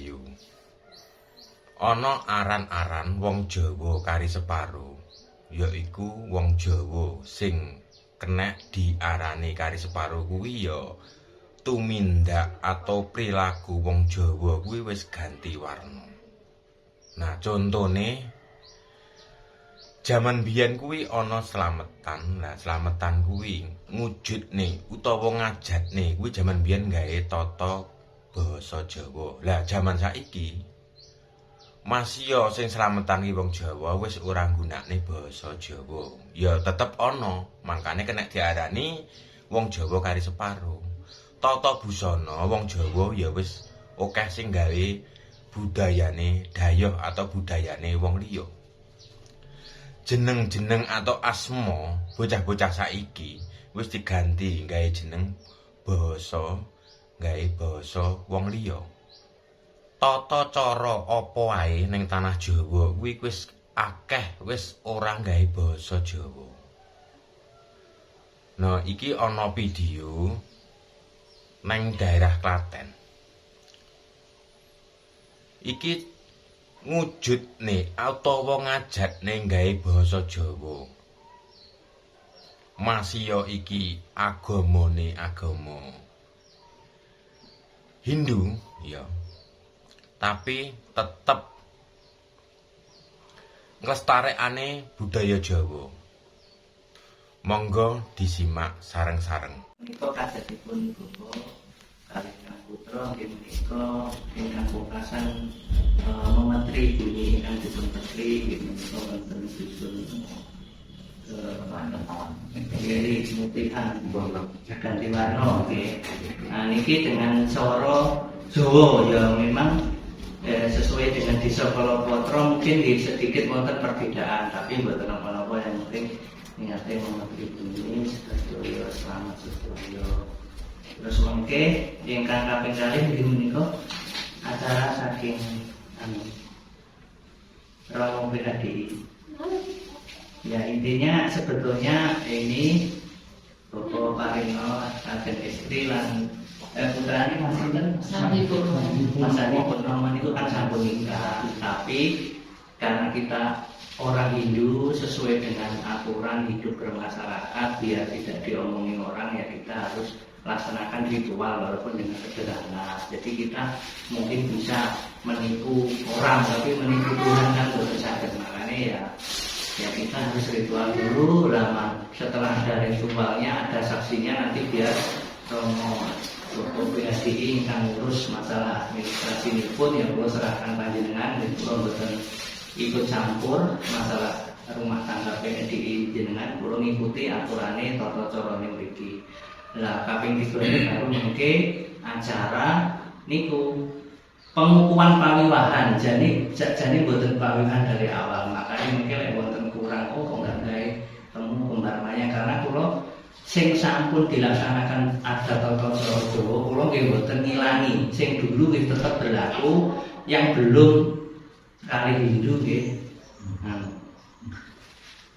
Budayu. Ana aran-aran wong Jawa kari separo, yaiku wong Jawa sing kenek diarani kari separo kuwi ya tumindak atau perilaku wong Jawa kuwi wis ganti warna. Nah, contone jaman biyen kuwi ana slametan. Lah slametan kuwi ngujudne utawa ngajatne kuwi jaman biyen gawe tata basa Jawa. Lah jaman saiki masya sing slametan ki wong Jawa wis ora nggunakne basa Jawa. Ya tetep ana, mangkane kena diarani wong Jawa kari separo. Tata busana wong Jawa ya wis akeh sing gawe budayane Dayoh atau budayane wong liya. Jeneng-jeneng atau asma bocah-bocah saiki wis diganti gawe jeneng basa, gawe basa wong liya. Tata cara apa wae ning tanah Jawa kuwi wis akeh wis ora gawe basa Jawa. Nah, iki ana video nang daerah Klaten. Iki ngujudne utawa ngajatne gawe basa Jawa. Masya iki agamane agama Hindu, ya. Tapi tetep nglestarekane budaya Jawa. Monggo disimak sareng-sareng. Menika kasetipun Bapak kaliyan putra nggih menika ingkang pungkasan memetri bumi ingkang dipun petri nggih menika wonten dusun Geri Mutihan ganti warna nggih. Nah niki dengan cara Jawa ya memang sesuai dengan desa Kalapatra mungkin sedikit wonten perbedaan, tapi mboten napa-napa, yang penting niate memetri bumi sedaya selamat sedaya. Terus mengke ingkang kaping kalih inggih menika acara saking Romo PKDI. Ya intinya sebetulnya ini Bapak Parino dan istri lan putrane Mas Sinten Sandi Purnomo itu kan sampun nikah, tapi karena kita orang Hindu sesuai dengan aturan hidup bermasyarakat biar tidak diomongin orang, ya kita harus laksanakan ritual walaupun dengan sederhana. Jadi kita mungkin bisa menipu orang, tapi menipu Tuhan kan betul sakit. Makanya ya kita harus ritual dulu lama. Setelah ada ritualnya, ada saksinya, nanti biar Romo PKDI ingkang ngurus masalah administrasi ini pun yang perlu serahkan panjenengan, dan perlu betul ikut campur masalah rumah tangga PKDI jenengan, perlu ngikuti aturannya tata carane mriki. Lah kaping 3 baru mengke acara niku pengukuhan pawiwahan. Jadi mboten pawiwahan dari awal, makanya mungkin lek wonten kurang kok enggak gawe temu pembarmanya, karena kula sing sampun dilaksanakan ada tata cara Jawa kula nggih mboten ngilangi. Sing dulu nggih tetep berlaku, yang belum kali Hindu nggih.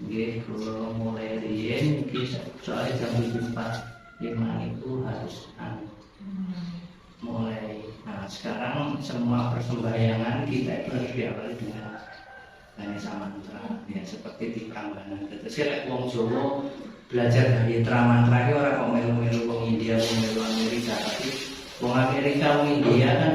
Nggih kula mulai riyen iki soal jam 4 itu harus mulai. Nah sekarang semua persembahyangan kita itu harus diawali dengan Ganesha mantra, ya seperti di Prambanan. Terus lek wong Jawa belajar dari mantra iki ora kok melu-melu wong India, wong melu Amerika, tapi wong Amerika, wong India kan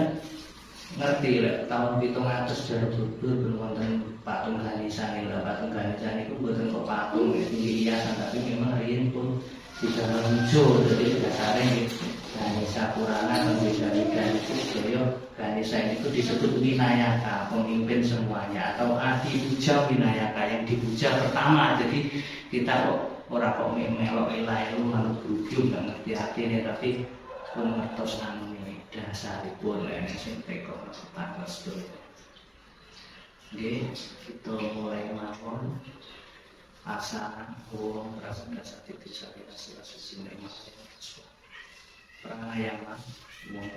ngerti lek tahun 700 jarak bubur wonten patung Ganesha nih. Lah patung Ganesha niku mboten kok patung hiasan, tapi memang riyen pun di dalam hijau. Jadi dasarnya Ganesha Purana Mandalika itu sedaya Ganesha itu disebut Winayaka, pemimpin semuanya, atau Adi Puja Winayaka, yang dipuja pertama. Jadi kita kok ora kok melok elu manut grubyung nggak ngerti artine, tapi pun ngertos anune dasaripun enek sing teko tanggal sedaya. Nggih, kita mulai mawon. Asa wong rasa dasar titik sari hasil sini masih pranayama wong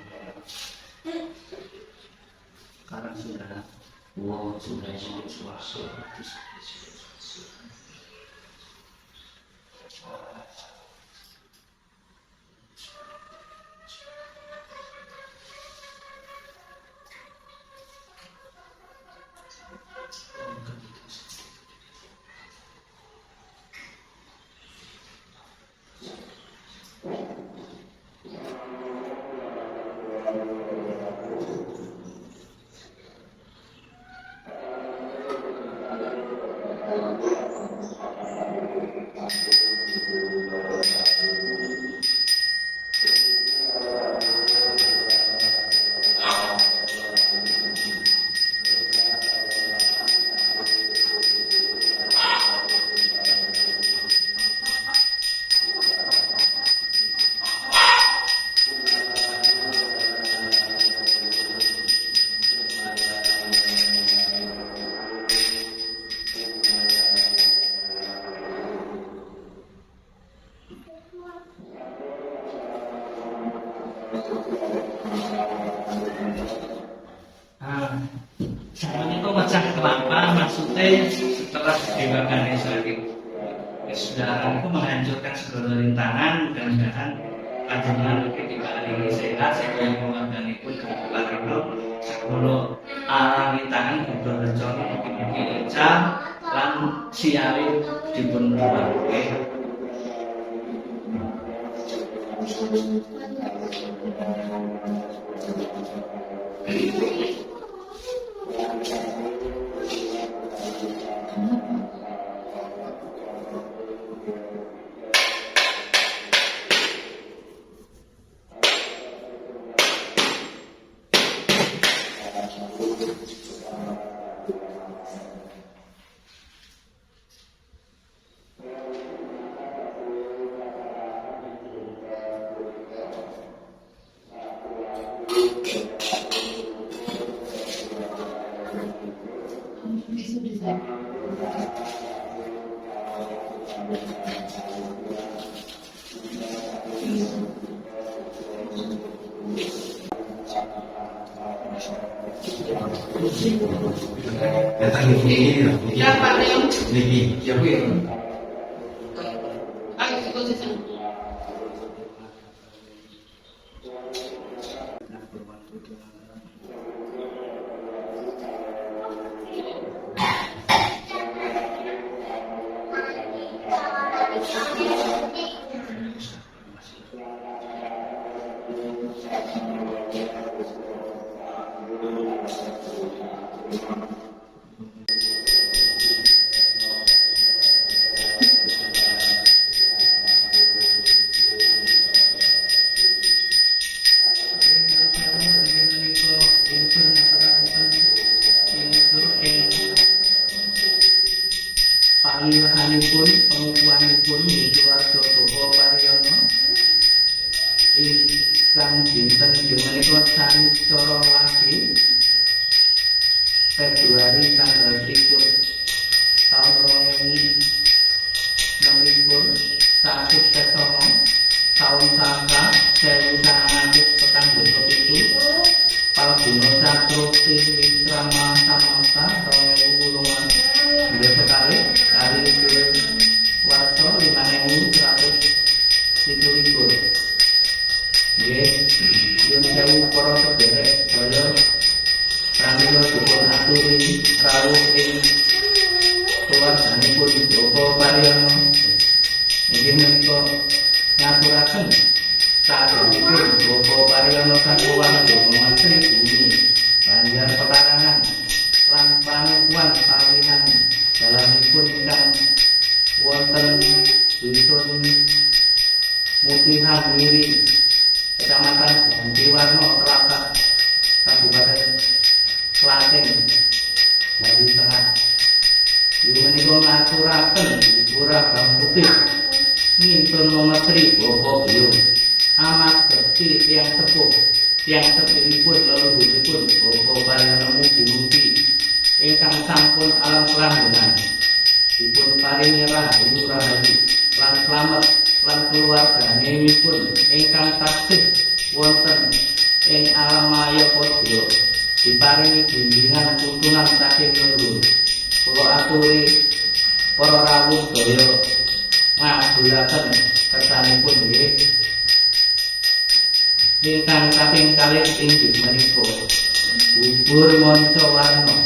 karena sudah wong sudah suaso. Nah, zaman itu macam kelapa maksudnya setelah dibakar sakit kesudahan itu menghancurkan segala rintangan. Mudah-mudahan panjenengan ketika ini sehat sehingga keluarga pun kebetulan itu segala rintangan diberrencana mugi-mugi lancar lan siari dipun ruwake. Datang ini, Siapa yang? Niki, ya bu ya. Ayo ikut saja. Panggilanipun pengukuhanipun keluarga Bapak Paryono ingkang dinten menika sami cara lagi Februari tanggal 3 tahun 2006 satu Desember tahun saka 1947 Palguna Satruti Wikrama Samasta 2008 sekali dari warso 5.100 yun sewu para sedherek saya pramila dipun aturi rawuh ing keluarganipun Bapak Paryono inggih menika ngaturaken saderengipun Bapak Paryono kakuwarga Menteri Bumi Banjar Pekarangan lan panukuan pawihan dalamipun ingkang wonten dusun Mutihan Miri Kecamatan Bantiwarno Telapak Kabupaten Klaten Jawa Tengah. Ibu menika ngaturaken Pura Bang Putih ngintun Menteri Bapak beliau amat bekti yang sepuh yang sepihipun leluhuripun Bapak Paryono mugi-mugi ingkang sampun alam kelanggengan dipun paringi rahayu lan slamet lan keluarganipun ingkang taksih wonten ing alam maya padya diparingi bimbingan tuntunan saking leluhur. Kula aturi para rawuh daya ngabulaken kersanipun nggih. Ingkang kaping kalih inggih menika Bubur Monco Warno.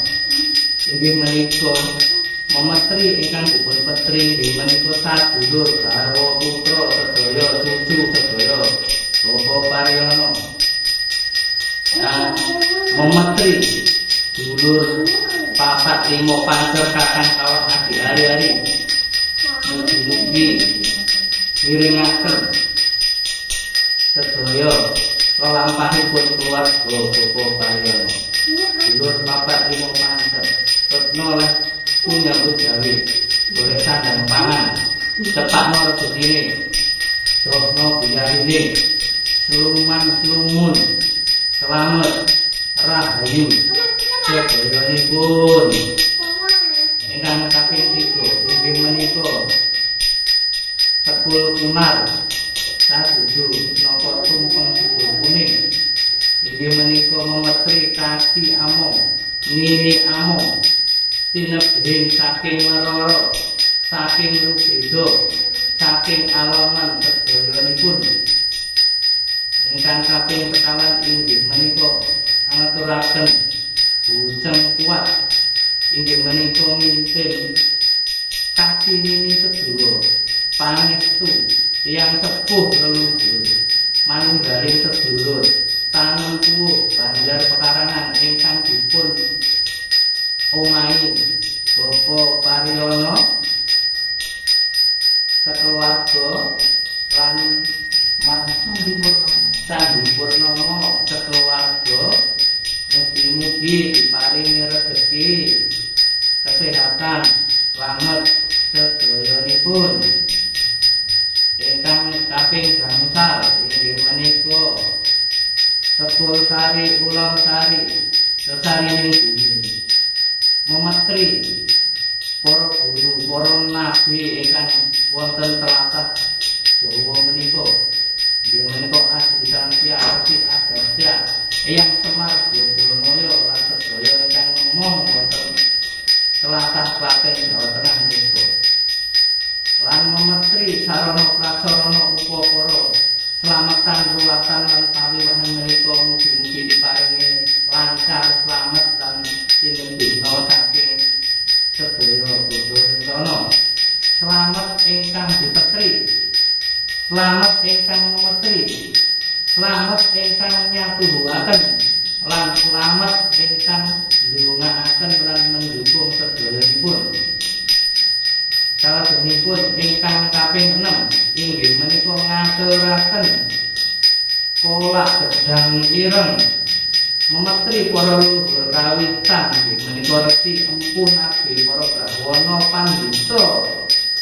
Inggih menika Memetri ingkang dipun petri inggih menika sadulur garwa putra sedaya cucu sedaya Bapak Paryono. Memetri dulur 4-5 pancer kakang kawat adi hari-hari mugi-mugi miringaken sedaya lelampahipun keluarga Bapak Paryono. Dulur 4-5 pancer retno lah nyambut gawe boleh sandang pangan cepakno rezekine dokno biyarine sluman selamat rahayu sedayanipun ingkang kaping 3 inggih menika Tekul Kunar sadudu napa tumpeng kuning inggih menika memetri kaki among nini among tinebing saking meroro saking rubedo saking alongan sedayanipun ingkang kaping sekawan inggih menika ngaturaken bujeng kuat inggih menika minten kaki nini sedulur pangestu tiyang sepuh leluhur manunggaling sedulur tanem kuwuh banjar pekarangan ingkang dipun omahi Bapak Pariono keluarga lan Mas Sandi Purnomo keluarga mugi-mugi diparingi rezeki kesehatan selamat sedayanipun ingkang kaping gangsal inggih menika Sekul Sari Ulam Sari sesarining bumi memetri para guru para nabi ingkang wonten tlatah Jawa menika inggih menika Adi Sangsia Adi Agasya Eyang Semar Bojonoyo lan sedaya ingkang ngomong wonten tlatah Klaten Jawa Tengah menika lan memetri sarana prasarana upakara selamatan ruwatan lan pawiwahan menika mugi-mugi diparingi lancar slamet lan tinendina saking sedaya bodho rencana slamet ingkang dipetri slamet ingkang memetri slamet ingkang nyatuhuaken lan slamet ingkang ndongaaken lan mendukung sedayanipun. Salajengipun ingkang kaping 6 inggih menika ngaturaken kolak gedang ireng memetri para luhur kawitan inggih menika resi empun abdi para brahwana pandhita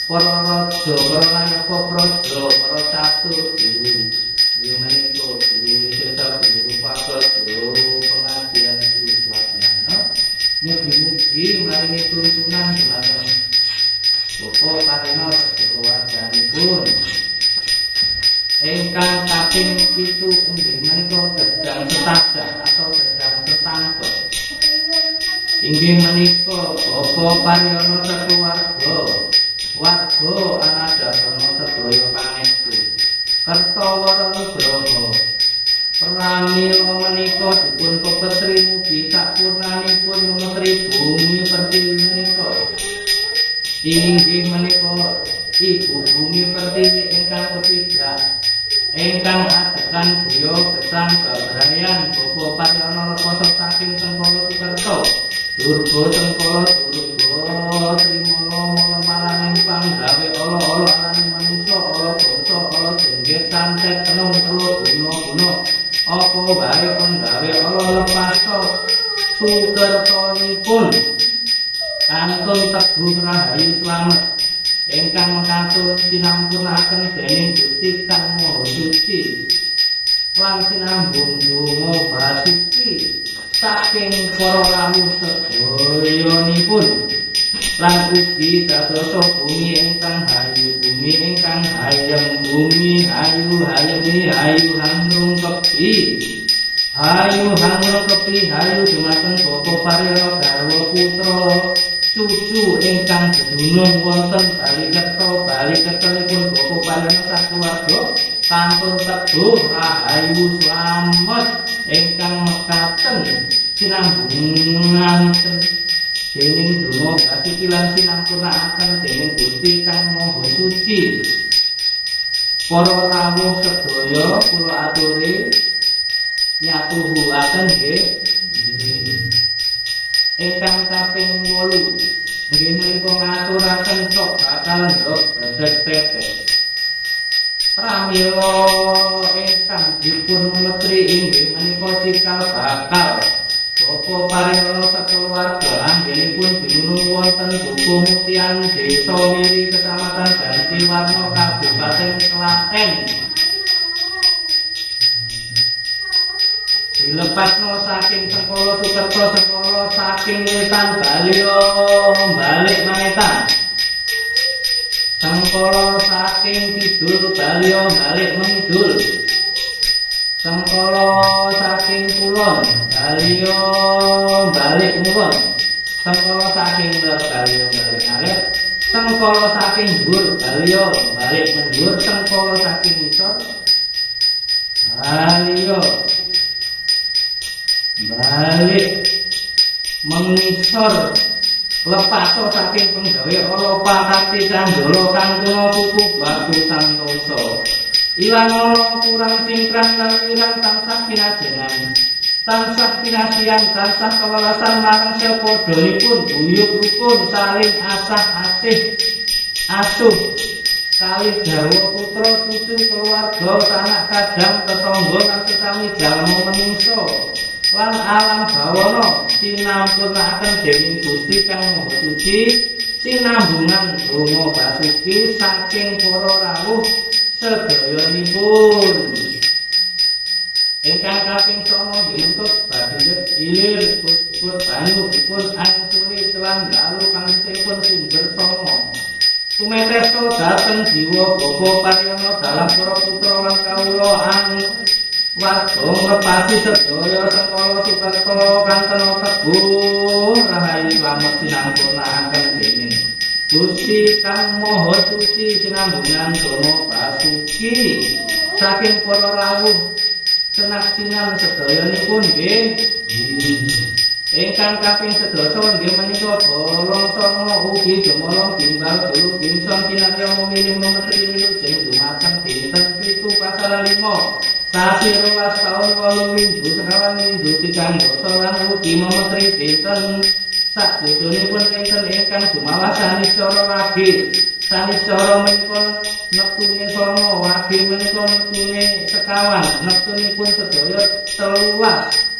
para raja para nayaka praja para catur guru inggih menika guru wisata guru pagot guru pengajian guru swadhyana mugi-mugi maringi tuntunan dhumateng Bapak Pariono keluarganipun ingkang kaping 7 inggih menika gedang setadah atau gedang setangkep inggih menika Bapak Pariono keluarga warga Anadasono sedaya pangestu Kertawara Nugroho pramila menika dipun pepetri mugi sakpurnanipun memetri bumi pertiwi menika inggih menika ibu bumi pertiwi ingkang kepidhak ingkang adegan griya gesang bebrayan Bapak Pariono leposo saking Sengkala Sukerto Durga Sengkala Durga Trimala malaning panggawe ala-ala alaning manungsa ala bangsa ala jenggit santet tenung telu guna-guna apa wae panggawe ala lepaso Sukertonipun kantun teguh rahayu slamet ingkang mekatun sinampunaken dening Gusti Kang Maha Suci lan sinambung donga basuki saking para rawuh sedayanipun lan ugi dadosa bumi ingkang hayu bumi ingkang hayem bumi hayu hayemi hayu hangrung kepi hayu hangrung kepi hayu dumateng Bapak Pariono garwa putra cucu ingkang dedunung wonten bali-ketelipun Bapak Pariono sakeluarga kantun teguh rahayu slamet ingkang mekaten sinambungaken dening donga basuki lan sinampurnakaken dening Gusti Kang Maha Suci. Para rawuh sedaya kula aturi nyatuhuaken nggih ingkang kaping 8 nggih menika ngaturaken sok bakal ndok dedek-dedek pramila ingkang dipun memetri inggih menika cikal bakal Bapak Pariono keluarga anggenipun dinunung wonten Dukuh Mutian Desa Miri Kecamatan Gantiwarna Kabupaten Klaten dilepasno saking Sengkala Sukerto Sengkala saking Wetan Balio balik Mangetan Sengkala saking Kidul Balio balik Mengidul Sengkala saking kulon Baliyo balik mulon. Sengkala saking lor Baliyo balik arep. Sengkala saking dhuwur Baliyo balik mendhuwur. Sengkala saking ngisor Baliyo balik mengisor. Lepaso saking penggawe ala pakati candala kang tuna kuku batu santosa. Ilang ala kurang cingkrang lan ilang tansah kinajengan. Tansah kinasian, tansah kewelasan marang sepadhanipun buyuk rukun saling asah-asih asuh. Kalih garwa putra cucu keluarga sanak kadang tetangga lan sesami jalma menungso. Lan alam bawana sinampunaken dening Gusti Kang Maha Suci sinambungan donga basuki saking para rawuh sedayanipun. Ingkang kaping 9 diuntut badhe ilir put banyu dipun angsuli kelan dalu kangsipun sumber songo. Sumeteso dhateng jiwa bapa Pariyana dalam para putra lan kawula warga nglepasi sedaya sengkala sukerta kantena teguh rahayu slamet sinampunakaken dening Gusti Kang Maha Suci sinambungan dono basuki saking para rawuh senaksinan sedayanipun nggih. Ingkang kaping 11 nggih menika bolong songo ugi gemolong gimbal dulu gimson kinarya milih memetri wilujeng dumateng dinten 7 pasal 5 sasi 12 taun 8 minggu sekawan minggu 3 dosa lan ugi memetri dinten sakjroning dinten ingkang dumawas saniccara wage. Saniccara menika neptune songo wage menika neptune sekawan neptunipun sedaya 13.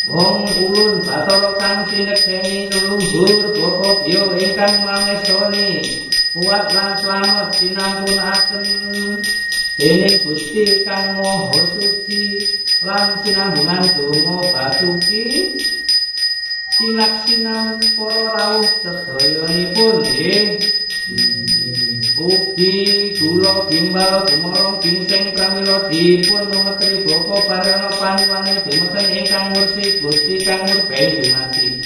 Wong ulun Bathara kang sinekseni leluhur Bapa Biyo ingkang mangestoni kuat lan slamet sinampunaken dening Gusti Kang Maha Suci lan sinambungan donga basuki sinaksinan para rawuh sedayanipun nggih. Ugi kula gimbal gumorong gingsing pramila dipun numetri Bapa Pariyana panyuwane dumeten ingkang ngursi Gusti Kang Murben dumati.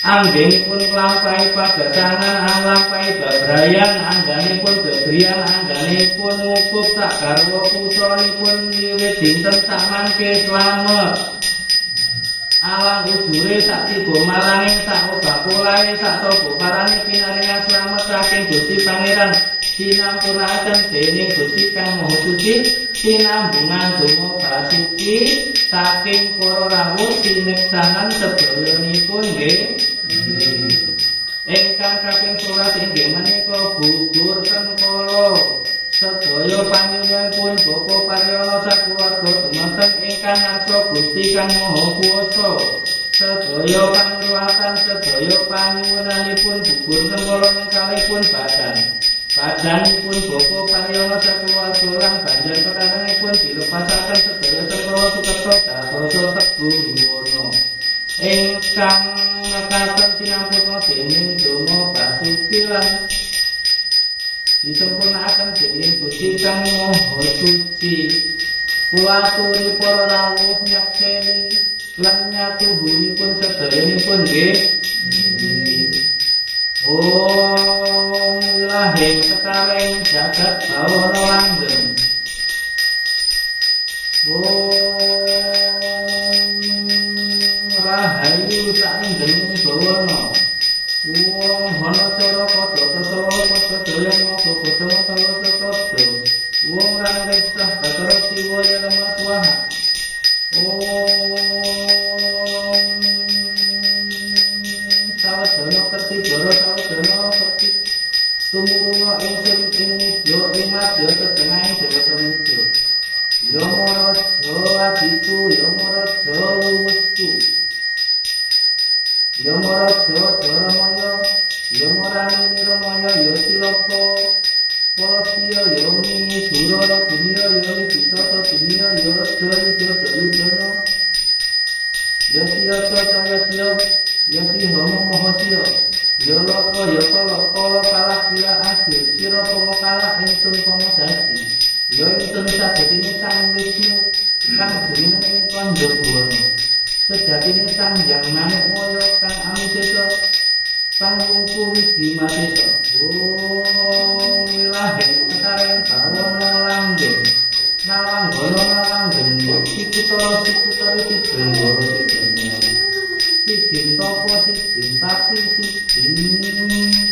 Anggenipun nglampahi pagasanan anglampahi babrayan angganipun bebrian angganipun ngukup sak garwa putranipun wiwit dinten samangke slamet. Alang ujure sak tiba maranging sak obah polahe sak sapa parane pinaringan slamet saking Gusti Pangeran sinampunaken dening Gusti Kang Maha Suci sinambungan donga basuki saking para rawuh sineksanan sedayanipun nggih. Ingkang kaping 11 inggih menika gugur sengkala sedaya panjenenganipun Bapa Pariyana sakeluarga dumeten ingkang ngarsa Gusti Kang Maha Kuwasa. Sedaya pangruwatan sedaya panyuwunanipun gugur sengkala kalihipun badan. Badanipun Bapa Pariyana sakeluarga lan banjur pekaranipun dilepasaken sedaya sengkala sukerta dadosa teguh wiwana. Ingkang ngekaten sinampuna dening donga basuki lan disempurnakan dening Gusti Kang Maha Suci. Kuaturi para rawuh nyakseni lan nyatuhunipun sedayanipun nggih. Om wilahing sekareng jagat bawana langgeng. Om rahayu saindeng bawana. Wong ana cara padha tata padha doyan ngopo padha tawa tata. Wong rang resah Bathara Siwa ya Rama Swaha. Om sawadana kerti jara sawadana kerti tumuruna ingsun ing mudya ing madya setengahing dewa temuju. Ya maraja adiku ya maraja wuwusku. Ya maraja Daramaya, ya marani Niramaya, ya Silapa, Palasiya, ya mini Surara dunia, ya Wisata dunia, ya Radha Yudha Yudana, ya Siyasa Cahya Siya, ya Sihama Mahasya, ya Laka, ya Kala, Kala kalah kila akhir, Sira Pama kalah ingsun Pama dadi, ya ingsun sadetine Sang Wisnu, kang jenenge Pandhawana. Sejatine sang yang manuk moyo kang amidesa sang wungku widi matesa. Oh wilahe sekareng bawana langgeng. Nalanggana nalanggen sikutara sigenggara sigenggara. Sijin topo sijin tapi sijin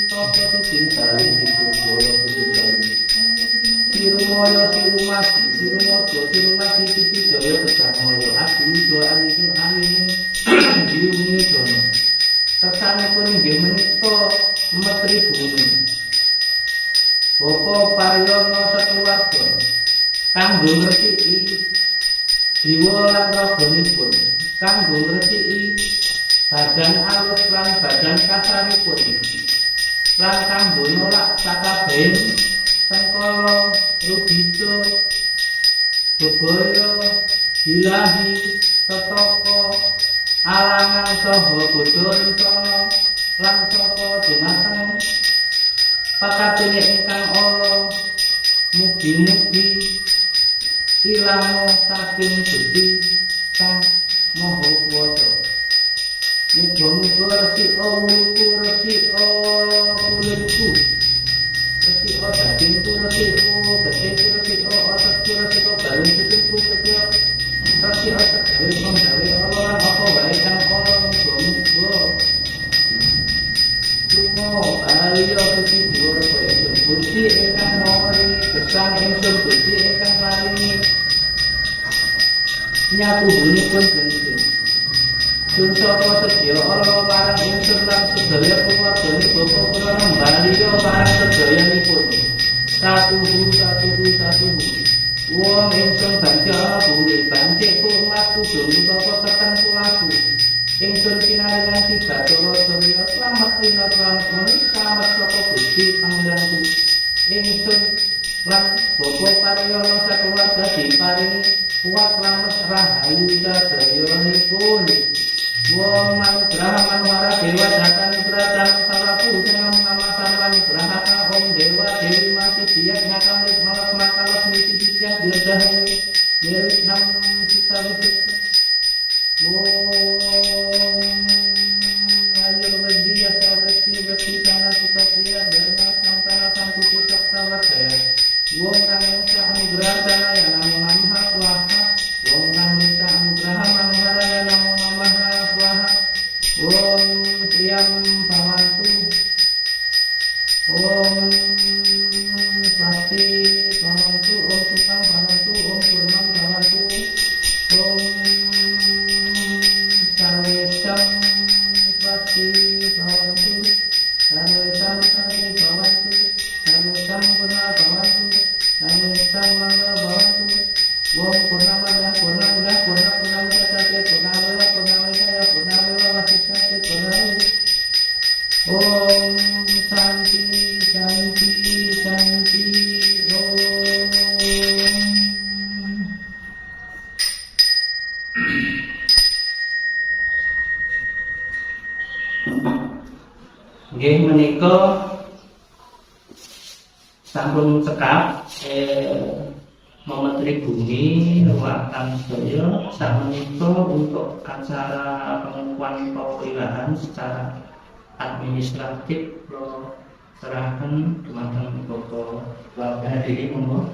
topo sijin tali sigenggara sigenggara. Sirumaya sirumati sirumojo sirumati siji jaya tegamoyo adi wijo anijo aning diuni dono. Kesanipun inggih menika Menteri Bumi. Bapa Paryono sakeluarga kanggo ngresiki jiwa lan raganipun, kanggo ngresiki badan alus lan badan kasaripun, lan kanggo nolak sakabehing sengkala rubito bebaya bilahi setaka alangan saha bodho rencana lan saka dumateng pakatene ingkang ala mugi-mugi ilang saking Gusti Sang Maha Kuwasa. Muga-muga resika mulku resika kulitku resika dagingku resika getihku resika otakku resika balung tubuhku setiap resika segawe penggawe Allah lan apa wae kang ana muga-muga Tumo aliyo Gusti dhuwur kowe Gusti ingkang mawari gesang ingsun Gusti ingkang paringi nyatubunipun genggen. Sun sapa sedya Allah parang ingsun lan sedaya keluargane bapa kula nembaliyo parang sedayanipun. Satuhu. Wong ingsun banjara buri bancikku umatku dung utawa teken kulaku. Ingsun pinaringan tiga cara surya selamat rina selamat saka Gusti Pangeranku. Ingsun lan bapa Paryono sakeluarga diparingi kuat lan rahayu sadayanipun. Wong manugraha manuhara dewa jatan nugratan salapu dengan nama sarwan nugraha om dewa dewi masih biak nyakam lik malas makalas misi bisyak dirdahi milik nam kita bisik. Ayo media sabeti sana kita pia dharma santana sangku kita kawataya. Wong kang muka anugerah dana ya namo namaha swaha. Wong kang muka anugerah manghara ya namo namaha swaha. Wong priyam bawantu. Om pasti bawantu. Om sukam bawantu. Om purnam bawantu. Om sarwesam pasti bawantu. Sarwesam pasti bawantu. Sarwesam purna bawantu. Sarwesam mangga bawantu. Wong purnamada purnamada purnamada sate purnamada purnamada purnamada wasikate purnamada. Om Santi Santi Santi Om. Nggih menika sampun cekap Menteri Bumi Ruwatan sedaya sakmenika untuk acara pengukuhan pewilahan secara administratif kula serahkan dumateng Bapak Bapak hadirin monggo.